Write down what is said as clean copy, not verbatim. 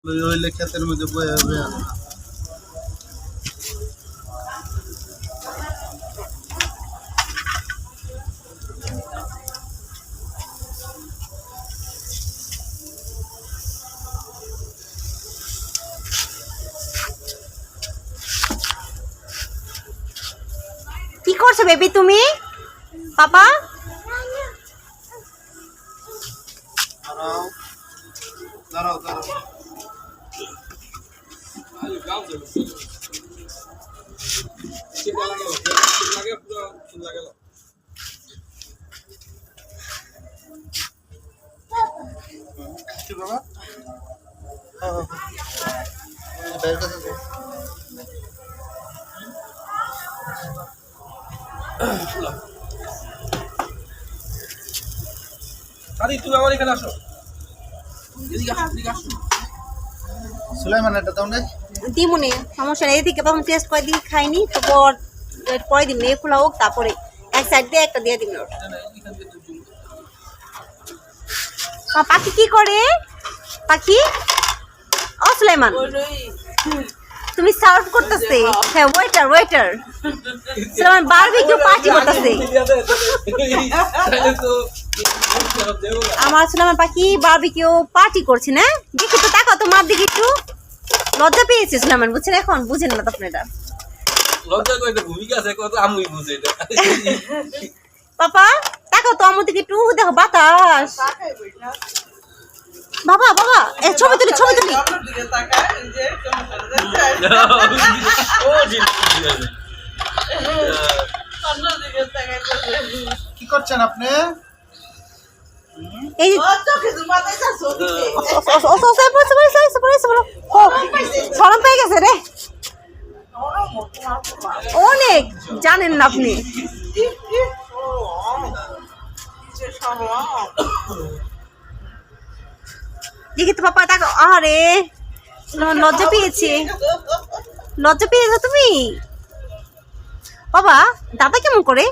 হইলে ক্ষেতের মধ্যে বয়ে বয়ে কি করছো বেবি তুমি? পাপা দাঁড়াও দাঁড়াও দাঁড়াও কি বাবা বাইরে কাছে যাও। আরে তুমি আমার এখানে আসো। এদিকে আসো, এদিকে আসো। সুলাইমান এটা দাও নাই দিমুনি সমস্যা নেই। এদিকে প্রথম টেস্ট করে দিন খাইনি, তারপর পরে দিন মেয়ে খোলা হোক, তারপরে এক সাইড দিয়ে একটা দিয়ে দিন। পাখি কি করে? পাখি ও সুলাইমান তুমি সার্ভ করতেছে? হ্যাঁ waiter waiter Sulaiman barbecue party করতেছে। আমার সুলাইমান পাখি বারবিকিউ পার্টি করছে না? দেখি তো, তাকাও তো মার দিকে একটু। লজ্জা পেয়েছে সুলাইমান, বুঝছেন? এখন বুঝেন না তো আপনারা। লজ্জা করে একটা ভূমিকা আছে, কত আমি বুঝে এটা। পাপা তাকাও তো আমার দিকে একটু, দেখো বাতাস। বাবা বাবা ছবি তুলি ছবি তুলি। কি করছেন আপনি? এই যে শরম পেয়ে গেছে রে অনেক, জানেন না আপনি। দেখি তো পাপা তাকে, আরে লজ্জা পেয়েছে, লজ্জা পেয়েছো তুমি? বাবা দাদা কেমন করে?